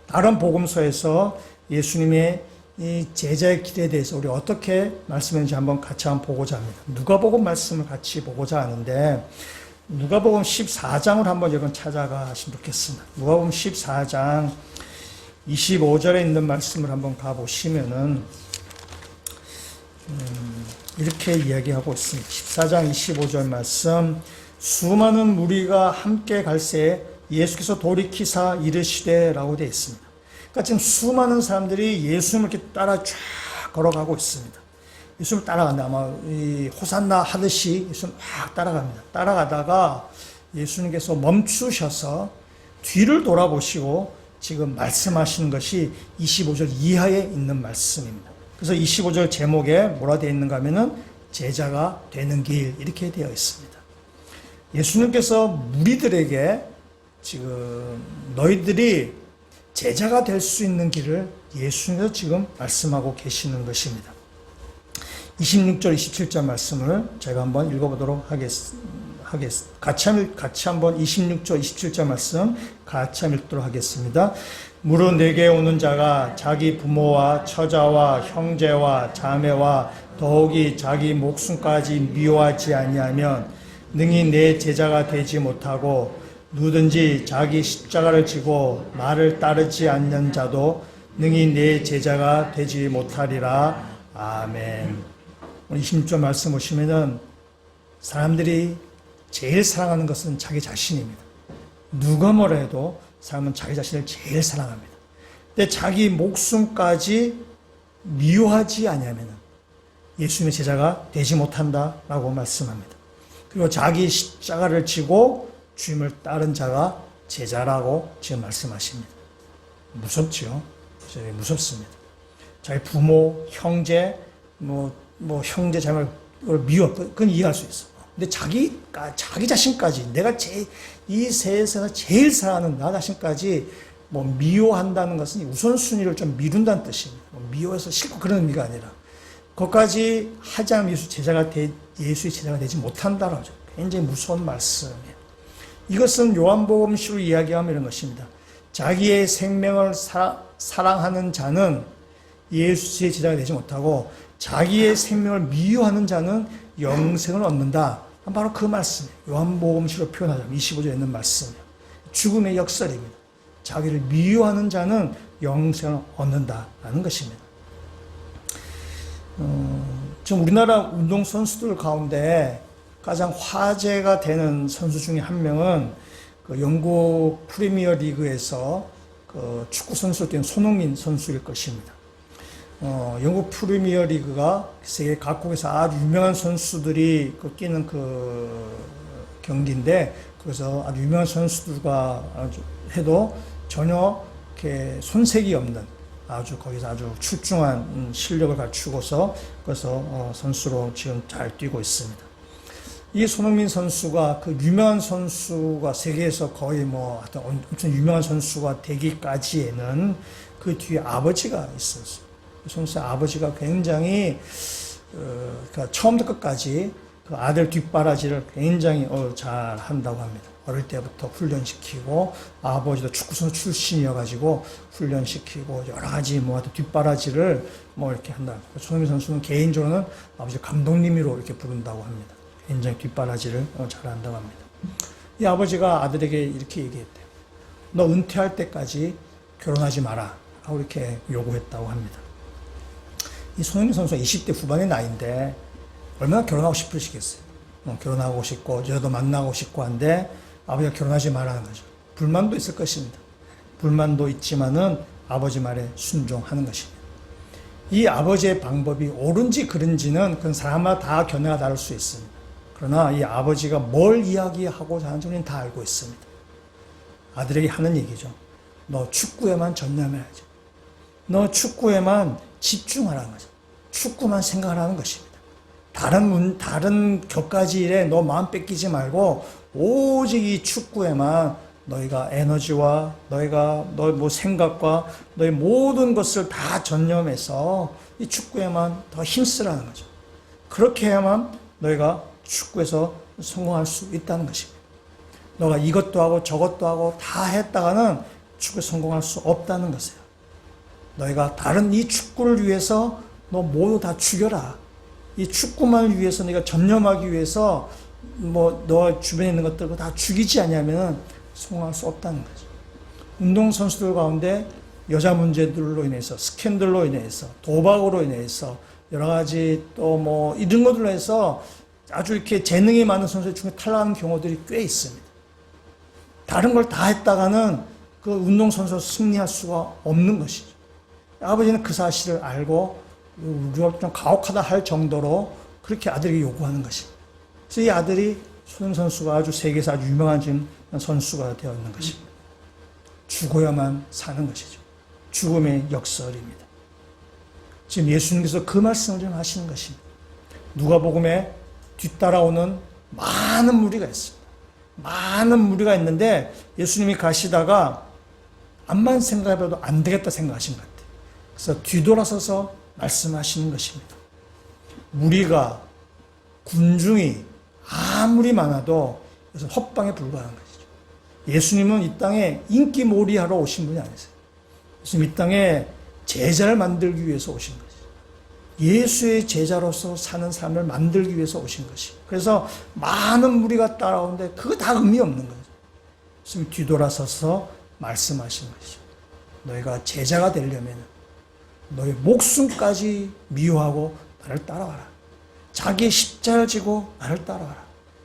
다른 복음서에서 예수님의 이 제자의 길에 대해서 우리 어떻게 말씀했는지 같이 한번 보고자 합니다. 누가복음 말씀을 같이 보고자 하는데 누가복음 14장을 한번 여러분 찾아가시면 좋겠습니다. 누가복음 14장 25절에 있는 말씀을 한번 가보시면은 이렇게 이야기하고 있습니다. 14장 25절 말씀. 수많은 무리가 함께 갈새 예수께서 돌이키사 이르시되 라고 되어 있습니다. 그러니까 지금 수많은 사람들이 예수님을 이렇게 따라 쫙 걸어가고 있습니다. 예수님을 따라간다. 아마 이 호산나 하듯이 예수님 막 따라갑니다. 따라가다가 예수님께서 멈추셔서 뒤를 돌아보시고 지금 말씀하시는 것이 25절 이하에 있는 말씀입니다. 그래서 25절 제목에 뭐라 되어 있는가 하면은 제자가 되는 길 이렇게 되어 있습니다. 예수님께서 무리들에게 지금 너희들이 제자가 될 수 있는 길을 예수님께서 지금 말씀하고 계시는 것입니다. 26절, 27절 말씀을 제가 한번 읽어보도록 하겠습니다. 같이 한번 26절, 27절 말씀 같이 한번 읽도록 하겠습니다. 무릇 내게 오는 자가 자기 부모와 처자와 형제와 자매와 더욱이 자기 목숨까지 미워하지 아니하면 능히 내 제자가 되지 못하고 누구든지 자기 십자가를 지고 나를 따르지 않는 자도 능히 내 제자가 되지 못하리라. 아멘. 26절 말씀 보시면은 사람들이 제일 사랑하는 것은 자기 자신입니다. 누가 뭐라 해도 사람은 자기 자신을 제일 사랑합니다. 근데 자기 목숨까지 미워하지 않으면 예수님의 제자가 되지 못한다라고 말씀합니다. 그리고 자기 십자가를 지고 주님을 따른 자가 제자라고 지금 말씀하십니다. 무섭죠? 무섭습니다. 자기 부모, 형제, 형제, 자매를 미워, 그건 이해할 수 있어. 근데 자기 자신까지, 내가 이 세상에서 제일 사랑하는 나 자신까지 미워한다는 것은 우선순위를 좀 미룬다는 뜻입니다. 미워해서 싫고 그런 의미가 아니라, 그것까지 하지 않으면 예수의 제자가 되지 못한다라고 하죠. 굉장히 무서운 말씀이에요. 이것은 요한복음식으로 이야기하면 이런 것입니다. 자기의 생명을 사랑하는 자는 예수의 제자가 되지 못하고 자기의 생명을 미워하는 자는 영생을 얻는다. 바로 그 말씀이에요. 요한복음식으로 표현하자면 25절에 있는 말씀이에요. 죽음의 역설입니다. 자기를 미워하는 자는 영생을 얻는다라는 것입니다. 지금 우리나라 운동선수들 가운데 가장 화제가 되는 선수 중에 한 명은 그 영국 프리미어 리그에서 그 축구 선수로 뛰는 손흥민 선수일 것입니다. 영국 프리미어 리그가 세계 각국에서 아주 유명한 선수들이 뛰는 그 경기인데, 그래서 아주 유명한 선수들과 해도 전혀 이렇게 손색이 없는 거기서 아주 출중한 실력을 갖추고서 그래서 선수로 지금 잘 뛰고 있습니다. 이 손흥민 선수가 그 유명한 선수가 세계에서 거의 엄청 유명한 선수가 되기까지에는 그 뒤에 아버지가 있었어요. 선수의 아버지가 굉장히 그러니까 처음부터 끝까지 그 아들 뒷바라지를 굉장히 잘 한다고 합니다. 어릴 때부터 훈련시키고 아버지도 축구선수 출신이어가지고 훈련시키고 여러 가지 뒷바라지를 이렇게 한다. 손흥민 선수는 개인적으로는 아버지 감독님으로 이렇게 부른다고 합니다. 굉장히 뒷바라지를 잘한다고 합니다. 이 아버지가 아들에게 이렇게 얘기했대요. 너 은퇴할 때까지 결혼하지 마라. 하고 이렇게 요구했다고 합니다. 이 손흥민 선수가 20대 후반의 나이인데 얼마나 결혼하고 싶으시겠어요. 결혼하고 싶고 여자도 만나고 싶고 한데 아버지가 결혼하지 말라는 거죠. 불만도 있을 것입니다. 불만도 있지만은 아버지 말에 순종하는 것입니다. 이 아버지의 방법이 옳은지 그른지는 그건 사람마다 다 견해가 다를 수 있습니다. 그러나 이 아버지가 뭘 이야기하고자 하는지 우리는 다 알고 있습니다. 아들에게 하는 얘기죠. 너 축구에만 전념해야지. 너 축구에만 집중하라는 거죠. 축구만 생각하라는 것입니다. 다른 격가지 일에 너 마음 뺏기지 말고 오직 이 축구에만 너희가 에너지와 너의 뭐 생각과 너의 모든 것을 다 전념해서 이 축구에만 더 힘쓰라는 거죠. 그렇게 해야만 너희가 축구에서 성공할 수 있다는 것입니다. 너가 이것도 하고 저것도 하고 다 했다가는 축구에 성공할 수 없다는 것이에요. 너희가 다른 이 축구를 위해서 너 모두 다 죽여라. 이 축구만을 위해서 네가 전념하기 위해서 뭐 너 주변에 있는 것들을 다 죽이지 않냐면 성공할 수 없다는 거죠. 운동선수들 가운데 여자 문제들로 인해서, 스캔들로 인해서, 도박으로 인해서, 여러 가지 또 뭐 이런 것들로 해서 아주 이렇게 재능이 많은 선수들 중에 탈락하는 경우들이 꽤 있습니다. 다른 걸 다 했다가는 그 운동선수가 승리할 수가 없는 것이죠. 아버지는 그 사실을 알고 우리가 좀 가혹하다 할 정도로 그렇게 아들에게 요구하는 것입니다. 그래서 이 아들이 손흥민 선수가 아주 세계에서 아주 유명한 선수가 되어 있는 것입니다. 죽어야만 사는 것이죠. 죽음의 역설입니다. 지금 예수님께서 그 말씀을 좀 하시는 것입니다. 누가복음에 뒤따라오는 많은 무리가 있습니다. 많은 무리가 있는데 예수님이 가시다가 암만 생각해봐도 안 되겠다 생각하신 것 같아요. 그래서 뒤돌아서서 말씀하시는 것입니다. 무리가 군중이 아무리 많아도 그래서 헛방에 불과한 것이죠. 예수님은 이 땅에 인기몰이하러 오신 분이 아니세요. 예수님 이 땅에 제자를 만들기 위해서 오신 것이죠. 예수의 제자로서 사는 삶을 만들기 위해서 오신 것이죠. 그래서 많은 무리가 따라오는데 그거 다 의미 없는 거죠. 예수님 뒤돌아서서 말씀하신 것이죠. 너희가 제자가 되려면 너희 목숨까지 미워하고 나를 따라와라. 자기의 십자가를 지고 나를 따라와라.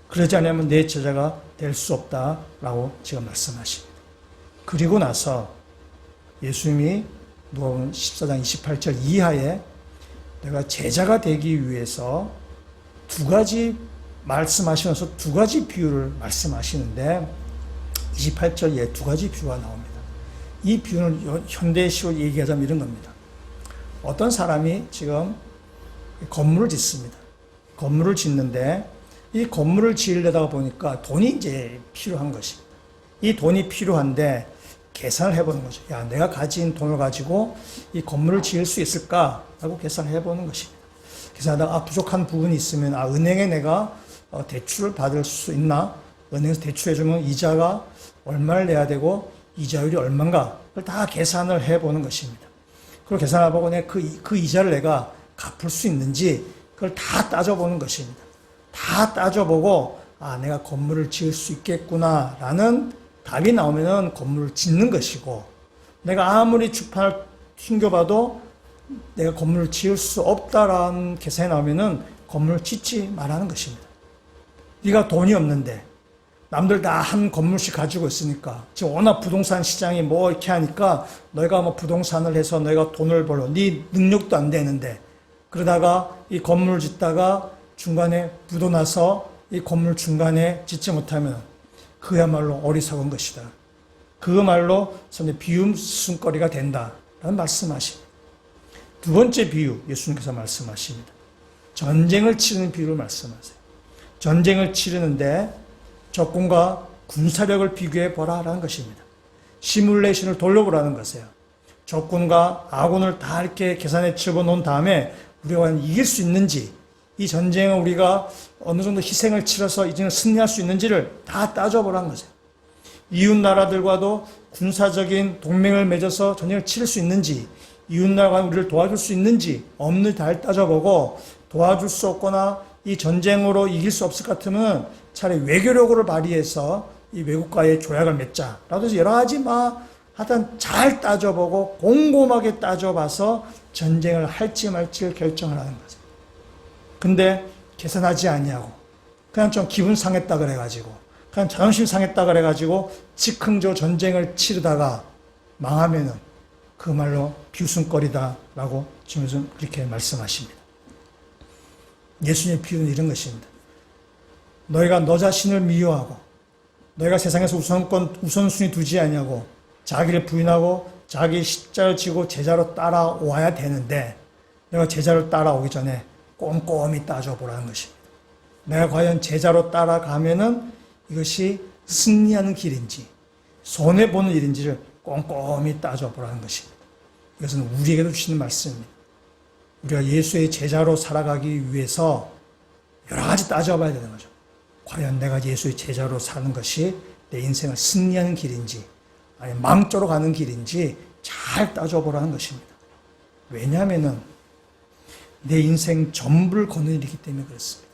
그러지 않으면 내 제자가 될 수 없다라고 지금 말씀하십니다. 그리고 나서 예수님이 누가복음 14장 28절 이하에 내가 제자가 되기 위해서 두 가지 말씀하시면서 두 가지 비유를 말씀하시는데 28절에 두 가지 비유가 나옵니다. 이 비유는 현대식으로 얘기하자면 이런 겁니다. 어떤 사람이 지금 건물을 짓습니다. 건물을 짓는데 이 건물을 지으려다 보니까 돈이 이제 필요한 것입니다. 이 돈이 필요한데 계산을 해보는 거죠. 야, 내가 가진 돈을 가지고 이 건물을 지을 수 있을까? 라고 계산을 해보는 것입니다. 계산하다가 부족한 부분이 있으면 은행에 내가 대출을 받을 수 있나? 은행에서 대출해주면 이자가 얼마를 내야 되고 이자율이 얼마인가? 그걸 다 계산을 해보는 것입니다. 그걸 계산해보고 그 이자를 내가 갚을 수 있는지 그걸 다 따져보는 것입니다. 다 따져보고 내가 건물을 지을 수 있겠구나 라는 답이 나오면은 건물을 짓는 것이고 내가 아무리 주판을 튕겨봐도 내가 건물을 지을 수 없다라는 계산이 나오면은 건물을 짓지 말라는 것입니다. 네가 돈이 없는데 남들 다 한 건물씩 가지고 있으니까 지금 워낙 부동산 시장이 뭐 이렇게 하니까 너희가 뭐 부동산을 해서 너희가 돈을 벌어 네 능력도 안 되는데 그러다가 이 건물을 짓다가 중간에 부도나서 이 건물 중간에 짓지 못하면 그야말로 어리석은 것이다. 그야말로 비웃음거리가 된다라는 말씀하십니다. 두 번째 비유 예수님께서 말씀하십니다. 전쟁을 치르는 비유를 말씀하세요. 전쟁을 치르는데 적군과 군사력을 비교해 보라라는 것입니다. 시뮬레이션을 돌려보라는 것이에요. 적군과 아군을 다 이렇게 계산에 집어놓은 다음에 우리가 과연 이길 수 있는지 이 전쟁을 우리가 어느 정도 희생을 치러서 이제는 승리할 수 있는지를 다 따져보라는 거죠. 이웃 나라들과도 군사적인 동맹을 맺어서 전쟁을 치를 수 있는지 이웃나라가 우리를 도와줄 수 있는지 없는지 다 따져보고 도와줄 수 없거나 이 전쟁으로 이길 수 없을 것 같으면 차라리 외교력을 발휘해서 이 외국과의 조약을 맺자라도 해서 여러 가지 하여튼 잘 따져보고 곰곰하게 따져봐서 전쟁을 할지 말지를 결정을 하는 거죠. 근데 계산하지 아니하고 그냥 좀 기분 상했다 그래가지고 그냥 자존심 상했다 그래가지고 즉흥적으로 전쟁을 치르다가 망하면은 그 말로 비웃음거리다라고 주님은 그렇게 말씀하십니다. 예수님의 비유는 이런 것입니다. 너희가 너 자신을 미워하고 너희가 세상에서 우선순위 두지 아니하고 자기를 부인하고 자기 십자를 지고 제자로 따라와야 되는데 내가 제자로 따라오기 전에 꼼꼼히 따져보라는 것입니다. 내가 과연 제자로 따라가면은 이것이 승리하는 길인지 손해보는 일인지를 꼼꼼히 따져보라는 것입니다. 이것은 우리에게도 주시는 말씀입니다. 우리가 예수의 제자로 살아가기 위해서 여러 가지 따져봐야 되는 거죠. 과연 내가 예수의 제자로 사는 것이 내 인생을 승리하는 길인지 아니면 망조로 가는 길인지 잘 따져보라는 것입니다. 왜냐하면 내 인생 전부를 거는 일이기 때문에 그렇습니다.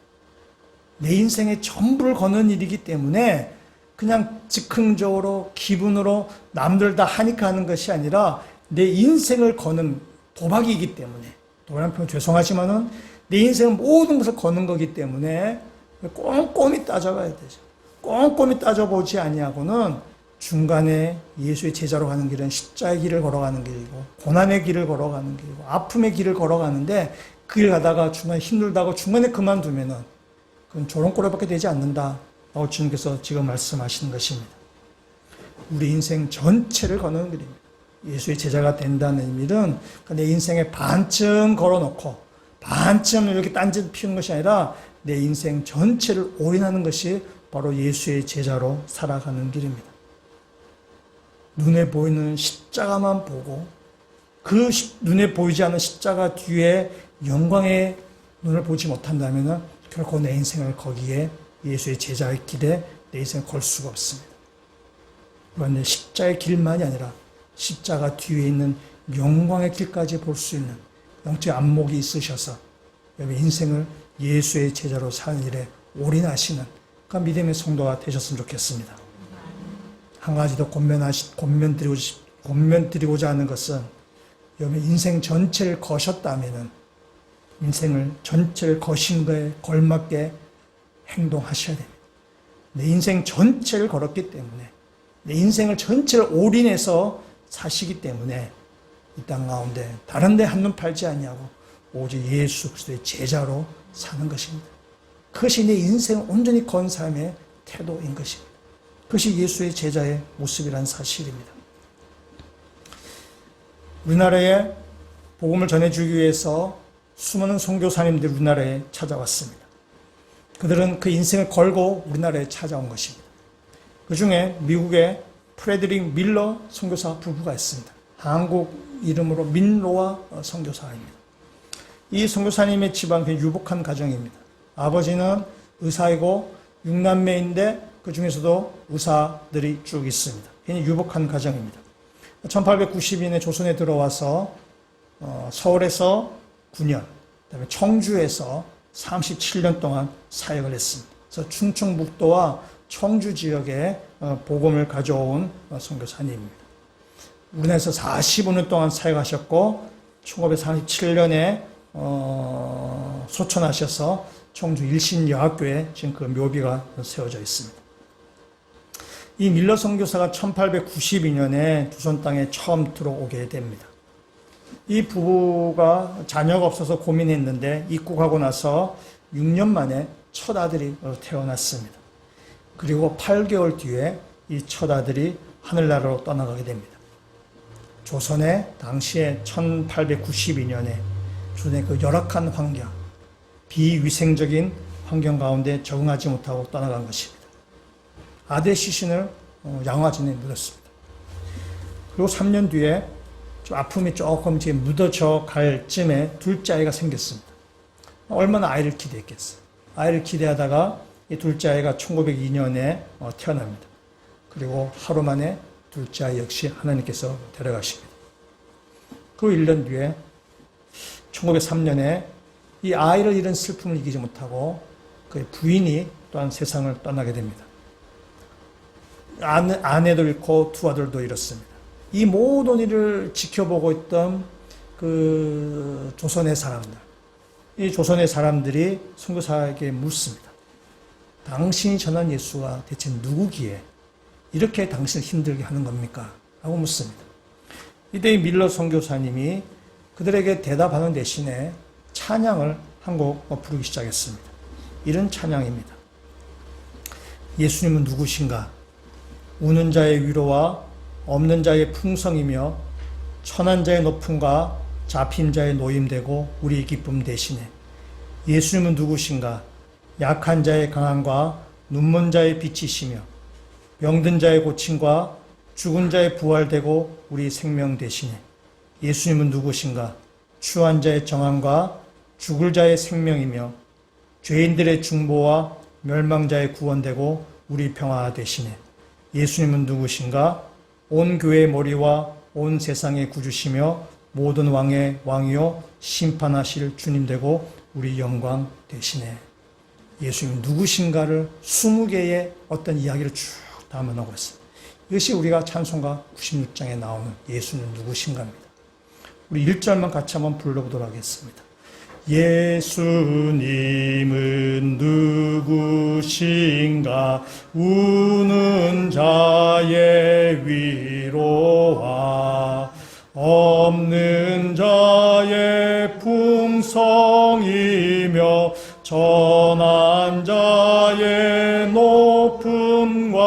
내 인생의 전부를 거는 일이기 때문에 그냥 즉흥적으로 기분으로 남들 다 하니까 하는 것이 아니라 내 인생을 거는 도박이기 때문에 도박이라는 표현 죄송하지만은 내 인생은 모든 것을 거는 거기 때문에 꼼꼼히 따져봐야 되죠. 꼼꼼히 따져보지 아니하고는 중간에 예수의 제자로 가는 길은 십자의 길을 걸어가는 길이고 고난의 길을 걸어가는 길이고 아픔의 길을 걸어가는데 그 길 가다가 중간에 힘들다고 중간에 그만두면은 그건 조롱거리밖에 되지 않는다 라고 주님께서 지금 말씀하시는 것입니다. 우리 인생 전체를 거는 길입니다. 예수의 제자가 된다는 의미는 내 인생의 반쯤 걸어놓고 반쯤 이렇게 딴짓 피우는 것이 아니라 내 인생 전체를 올인하는 것이 바로 예수의 제자로 살아가는 길입니다. 눈에 보이는 십자가만 보고 그 눈에 보이지 않는 십자가 뒤에 영광의 눈을 보지 못한다면 결코 내 인생을 거기에 예수의 제자의 길에 내 인생을 걸 수가 없습니다. 그런데 십자의 길만이 아니라 십자가 뒤에 있는 영광의 길까지 볼 수 있는 영적 안목이 있으셔서 여러분 인생을 예수의 제자로 사는 일에 올인하시는 그 믿음의 성도가 되셨으면 좋겠습니다. 한 가지 더 권면드리고자 하는 것은 여러분 인생 전체를 거셨다면은 인생을 전체를 거신 거에 걸맞게 행동하셔야 됩니다. 내 인생 전체를 걸었기 때문에 내 인생을 전체를 올인해서 사시기 때문에 이 땅 가운데 다른 데 한눈 팔지 아니하고 오직 예수 그리스도의 제자로 사는 것입니다. 그것이 내 인생을 온전히 건 삶의 태도인 것입니다. 그것이 예수의 제자의 모습이라는 사실입니다. 우리나라에 복음을 전해주기 위해서 수많은 선교사님들이 우리나라에 찾아왔습니다. 그들은 그 인생을 걸고 우리나라에 찾아온 것입니다. 그 중에 미국의 프레드릭 밀러 선교사 부부가 있습니다. 한국 이름으로 민로와 선교사입니다. 이 선교사님의 집안 굉장히 유복한 가정입니다. 아버지는 의사이고 6남매인데 그 중에서도 의사들이 쭉 있습니다. 굉장히 유복한 가정입니다. 1892년에 조선에 들어와서 서울에서 9년, 그다음에 청주에서 37년 동안 사역을 했습니다. 그래서 충청북도와 청주 지역에 복음을 가져온 선교사님입니다. 우리나라에서 45년 동안 사역하셨고 1937년에 소천하셔서 청주 일신여학교에 지금 그 묘비가 세워져 있습니다. 이 밀러 선교사가 1892년에 조선 땅에 처음 들어오게 됩니다. 이 부부가 자녀가 없어서 고민했는데 입국하고 나서 6년 만에 첫 아들이 태어났습니다. 그리고 8개월 뒤에 이 첫 아들이 하늘나라로 떠나가게 됩니다. 조선의 당시에 1892년에 조선의 그 열악한 환경, 비위생적인 환경 가운데 적응하지 못하고 떠나간 것입니다. 아들 시신을 양화진에 묻었습니다. 그리고 3년 뒤에 좀 아픔이 조금 이제 묻어져 갈 쯤에 둘째 아이가 생겼습니다. 얼마나 아이를 기대했겠어요. 아이를 기대하다가 이 둘째 아이가 1902년에 태어납니다. 그리고 하루 만에 둘째 아이 역시 하나님께서 데려가십니다. 그 1년 뒤에 1903년에 이 아이를 잃은 슬픔을 이기지 못하고 그의 부인이 또한 세상을 떠나게 됩니다. 아내도 잃고 두 아들도 잃었습니다. 이 모든 일을 지켜보고 있던 그 조선의 사람들, 이 조선의 사람들이 선교사에게 묻습니다. 당신이 전한 예수가 대체 누구기에 이렇게 당신을 힘들게 하는 겁니까? 라고 묻습니다. 이때 밀러 선교사님이 그들에게 대답하는 대신에 찬양을 한 곡 부르기 시작했습니다. 이런 찬양입니다. 예수님은 누구신가? 우는 자의 위로와 없는 자의 풍성이며 천한 자의 높음과 잡힌 자의 노임되고 우리의 기쁨 대신에. 예수님은 누구신가? 약한 자의 강함과 눈먼 자의 빛이시며 병든 자의 고침과 죽은 자의 부활되고 우리 생명 대신에. 예수님은 누구신가? 추한 자의 정함과 죽을 자의 생명이며 죄인들의 중보와 멸망자의 구원되고 우리 평화 대신에. 예수님은 누구신가? 온 교회의 머리와 온 세상의 구주시며 모든 왕의 왕이요 심판하실 주님 되고 우리 영광 대신에. 예수님은 누구신가를 20개의 어떤 이야기를 쭉 담아놓고 있습니다. 이것이 우리가 찬송가 96장에 나오는 예수는 누구신가입니다. 우리 1절만 같이 한번 불러보도록 하겠습니다. 예수님은 누구신가? 우는 자의 위로와 없는 자의 풍성이며 천한 자의 높음과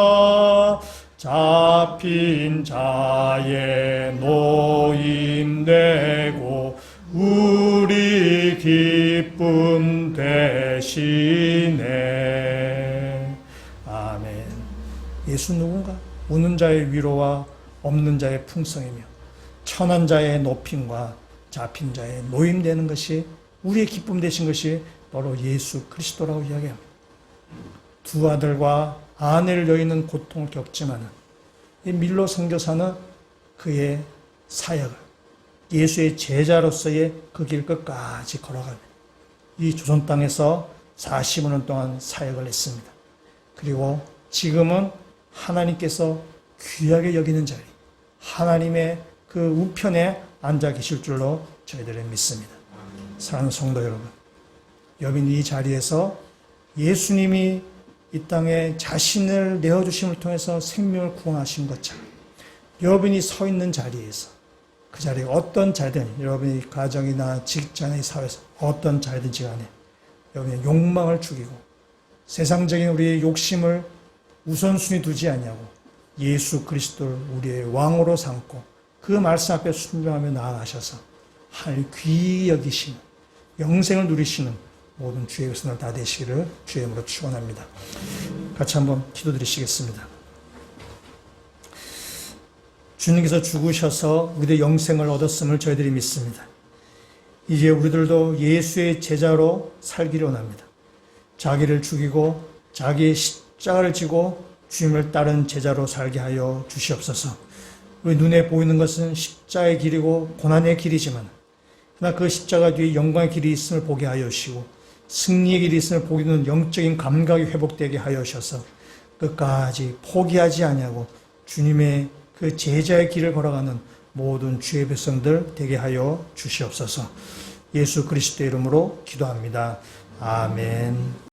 잡힌 자의 노임되고 우리 기쁨 대신에. 아멘. 예수 누군가? 우는 자의 위로와 없는 자의 풍성이며 천한 자의 높임과 잡힌 자의 노임되는 것이 우리의 기쁨 되신 것이 바로 예수 그리스도라고 이야기합니다. 두 아들과 아내를 여의는 고통을 겪지만 이 밀러 선교사는 그의 사역을 예수의 제자로서의 그 길 끝까지 걸어갑니다. 이 조선 땅에서 45년 동안 사역을 했습니다. 그리고 지금은 하나님께서 귀하게 여기는 자리, 하나님의 그 우편에 앉아 계실 줄로 저희들은 믿습니다. 사랑하는 성도 여러분, 여러분이 이 자리에서 예수님이 이 땅에 자신을 내어주심을 통해서 생명을 구원하신 것처럼 여러분이 서 있는 자리에서 그 자리가 어떤 자리든 여러분의 가정이나 직장의 사회에서 어떤 자리든지 간에 여러분의 욕망을 죽이고 세상적인 우리의 욕심을 우선순위 두지 않냐고 예수 그리스도를 우리의 왕으로 삼고 그 말씀 앞에 순종하며 나아가셔서 하나님 귀히 여기시는 영생을 누리시는 모든 주의 백성들 다 되시기를 주의 이름으로 축원합니다. 같이 한번 기도드리시겠습니다. 주님께서 죽으셔서 우리의 영생을 얻었음을 저희들이 믿습니다. 이제 우리들도 예수의 제자로 살기를 원합니다. 자기를 죽이고 자기의 십자가를 지고 주님을 따른 제자로 살게 하여 주시옵소서. 우리 눈에 보이는 것은 십자가의 길이고 고난의 길이지만 그러나 그 십자가 뒤에 영광의 길이 있음을 보게 하여 주시고 승리의 길이 있음을 보게 되는 영적인 감각이 회복되게 하여 주셔서 끝까지 포기하지 아니하고 주님의 그 제자의 길을 걸어가는 모든 주의 백성들 되게 하여 주시옵소서. 예수 그리스도의 이름으로 기도합니다. 아멘.